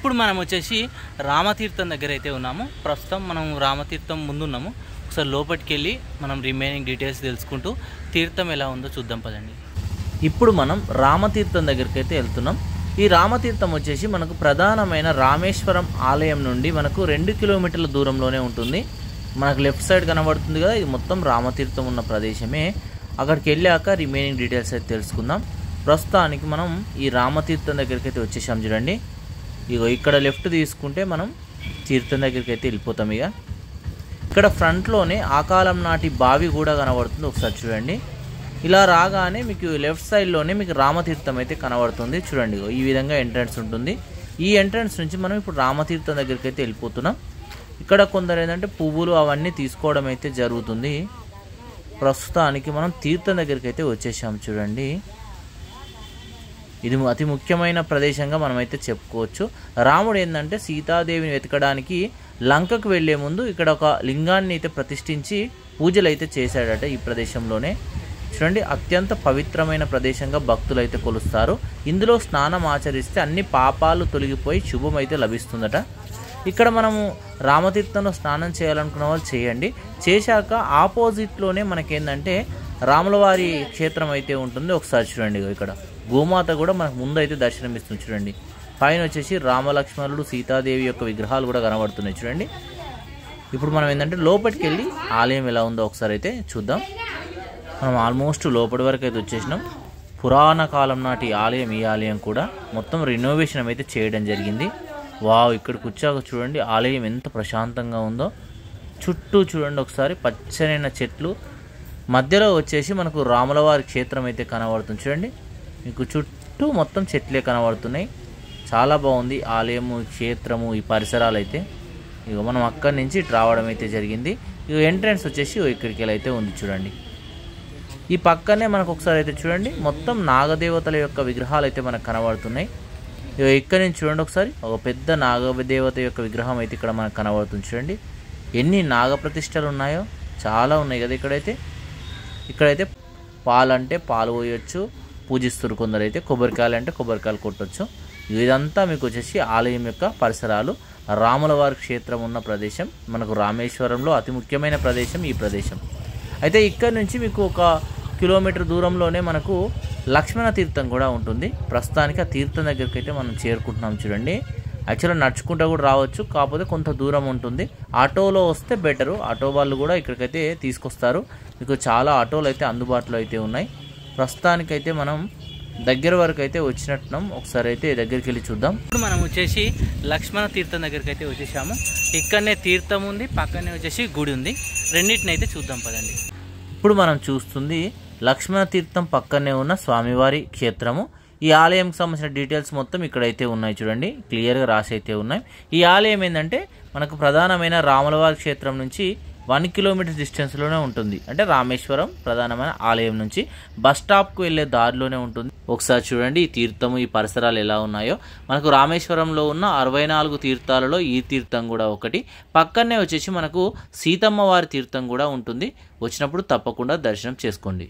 ఇప్పుడు మనం వచ్చేసి రామతీర్థం దగ్గర అయితే ఉన్నాము. ప్రస్తుతం మనం రామతీర్థం ముందు ఉన్నాము. ఒకసారి లోపలికి వెళ్ళి మనం రిమైనింగ్ డీటెయిల్స్ తెలుసుకుంటూ తీర్థం ఎలా ఉందో చూద్దాం పదండి. ఇప్పుడు మనం రామతీర్థం దగ్గరికి అయితే వెళ్తున్నాం. ఈ రామతీర్థం వచ్చేసి మనకు ప్రధానమైన రామేశ్వరం ఆలయం నుండి మనకు 2 కిలోమీటర్ల దూరంలోనే ఉంటుంది. మనకు లెఫ్ట్ సైడ్ కనబడుతుంది కదా, ఇది మొత్తం రామతీర్థం ఉన్న ప్రదేశమే. అక్కడికి వెళ్ళాక రిమైనింగ్ డీటెయిల్స్ అయితే తెలుసుకుందాం. ప్రస్తుతానికి మనం ఈ రామతీర్థం దగ్గరికి అయితే వచ్చేసాం. చూడండి, ఇగో ఇక్కడ లెఫ్ట్ తీసుకుంటే మనం తీర్థం దగ్గరికి అయితే వెళ్ళిపోతాం. ఇక ఇక్కడ ఫ్రంట్లోనే ఆ కాలం నాటి బావి కూడా కనబడుతుంది. ఒకసారి చూడండి, ఇలా రాగానే మీకు లెఫ్ట్ సైడ్లోనే మీకు రామతీర్థం అయితే కనబడుతుంది. చూడండి, ఈ విధంగా ఎంట్రన్స్ ఉంటుంది. ఈ ఎంట్రన్స్ నుంచి మనం ఇప్పుడు రామతీర్థం దగ్గరికి అయితే వెళ్ళిపోతున్నాం. ఇక్కడ కొందరు ఏంటంటే పువ్వులు అవన్నీ తీసుకోవడం అయితే జరుగుతుంది. ప్రస్తుతానికి మనం తీర్థం దగ్గరికి అయితే వచ్చేసాం. చూడండి, ఇది అతి ముఖ్యమైన ప్రదేశంగా మనమైతే చెప్పుకోవచ్చు. రాముడు ఏంటంటే సీతాదేవిని వెతకడానికి లంకకు వెళ్లే ముందు ఇక్కడ ఒక లింగాన్ని అయితే ప్రతిష్ఠించి పూజలు అయితే చేశాడట. ఈ ప్రదేశంలోనే చూడండి, అత్యంత పవిత్రమైన ప్రదేశంగా భక్తులు అయితే కొలుస్తారు. ఇందులో స్నానం ఆచరిస్తే అన్ని పాపాలు తొలగిపోయి శుభం అయితే లభిస్తుందట. ఇక్కడ మనము రామతీర్థంలో స్నానం చేయాలనుకున్న వాళ్ళు చేయండి. చేశాక ఆపోజిట్లోనే మనకేంటంటే రాములవారి క్షేత్రం అయితే ఉంటుంది. ఒకసారి చూడండి, ఇక్కడ గోమాత కూడా మనకు ముందు అయితే దర్శనమిస్తుంది. చూడండి, పైన వచ్చేసి రామలక్ష్మణుడు సీతాదేవి యొక్క విగ్రహాలు కూడా కనబడుతున్నాయి. చూడండి, ఇప్పుడు మనం ఏంటంటే లోపలికి వెళ్ళి ఆలయం ఎలా ఉందో ఒకసారి అయితే చూద్దాం. మనం ఆల్మోస్ట్ లోపలి వరకు అయితే వచ్చేసినాం. పురాణ కాలం నాటి ఆలయం. ఈ ఆలయం కూడా మొత్తం రినోవేషన్ అయితే చేయడం జరిగింది. వావ్, ఇక్కడ కూర్చోక చూడండి ఆలయం ఎంత ప్రశాంతంగా ఉందో. చుట్టూ చూడండి ఒకసారి పచ్చనైన చెట్లు, మధ్యలో వచ్చేసి మనకు రాములవారి క్షేత్రం అయితే కనబడుతుంది. చూడండి, మీకు చుట్టూ మొత్తం చెట్లే కనబడుతున్నాయి. చాలా బాగుంది ఆలయము, క్షేత్రము, ఈ పరిసరాలు అయితే. ఇక మనం అక్కడి నుంచి రావడం అయితే జరిగింది. ఇక ఎంట్రన్స్ వచ్చేసి ఇక్కడికి అయితే ఉంది. చూడండి, ఈ పక్కనే మనకు ఒకసారి అయితే చూడండి మొత్తం నాగదేవతల యొక్క విగ్రహాలు అయితే మనకు కనబడుతున్నాయి. ఇక ఇక్కడ నుంచి చూడండి ఒకసారి ఒక పెద్ద నాగదేవత యొక్క విగ్రహం అయితే ఇక్కడ మనకు కనబడుతుంది. చూడండి, ఎన్ని నాగప్రతిష్టలు ఉన్నాయో, చాలా ఉన్నాయి కదా. ఇక్కడైతే పాలంటే పాలు పోయొచ్చు, పూజిస్తారు. కొందరు అయితే కొబ్బరికాయలు అంటే కొబ్బరికాయలు కొట్టవచ్చు. ఇదంతా మీకు వచ్చేసి ఆలయం యొక్క పరిసరాలు. రాములవారి క్షేత్రం ఉన్న ప్రదేశం మనకు రామేశ్వరంలో అతి ముఖ్యమైన ప్రదేశం ఈ ప్రదేశం. అయితే ఇక్కడ నుంచి మీకు 1 కిలోమీటర్ దూరంలోనే మనకు లక్ష్మణ తీర్థం కూడా ఉంటుంది. ప్రస్తుతానికి ఆ తీర్థం దగ్గరికి అయితే మనం చేరుకుంటున్నాం. చూడండి, యాక్చువల్గా నడుచుకుంటూ కూడా రావచ్చు, కాకపోతే కొంత దూరం ఉంటుంది. ఆటోలో వస్తే బెటరు. ఆటో వాళ్ళు కూడా ఇక్కడికైతే తీసుకొస్తారు. మీకు చాలా ఆటోలు అయితే అందుబాటులో అయితే ఉన్నాయి. ప్రస్తుతానికైతే మనం దగ్గర వరకు అయితే వచ్చినట్టున్నాం. ఒకసారి అయితే దగ్గరికి వెళ్ళి చూద్దాం. ఇప్పుడు మనం వచ్చేసి లక్ష్మణ తీర్థం దగ్గరికి అయితే వచ్చేసాము. ఇక్కడనే తీర్థం ఉంది, పక్కనే వచ్చేసి గుడి ఉంది. రెండింటిని అయితే చూద్దాం పదండి. ఇప్పుడు మనం చూస్తుంది లక్ష్మణ తీర్థం పక్కనే ఉన్న స్వామివారి క్షేత్రము. ఈ ఆలయంకి సంబంధించిన డీటెయిల్స్ మొత్తం ఇక్కడైతే ఉన్నాయి. చూడండి, క్లియర్గా రాసి అయితే ఉన్నాయి. ఈ ఆలయం ఏంటంటే మనకు ప్రధానమైన రాములవారి క్షేత్రం నుంచి 1 కిలోమీటర్ డిస్టెన్స్లోనే ఉంటుంది. అంటే రామేశ్వరం ప్రధానమైన ఆలయం నుంచి బస్ స్టాప్కు వెళ్ళే దారిలోనే ఉంటుంది. ఒకసారి చూడండి ఈ తీర్థము, ఈ పరిసరాలు ఎలా ఉన్నాయో. మనకు రామేశ్వరంలో ఉన్న 64 తీర్థాలలో ఈ తీర్థం కూడా ఒకటి. పక్కనే వచ్చేసి మనకు సీతమ్మ వారి తీర్థం కూడా ఉంటుంది. వచ్చినప్పుడు తప్పకుండా దర్శనం చేసుకోండి.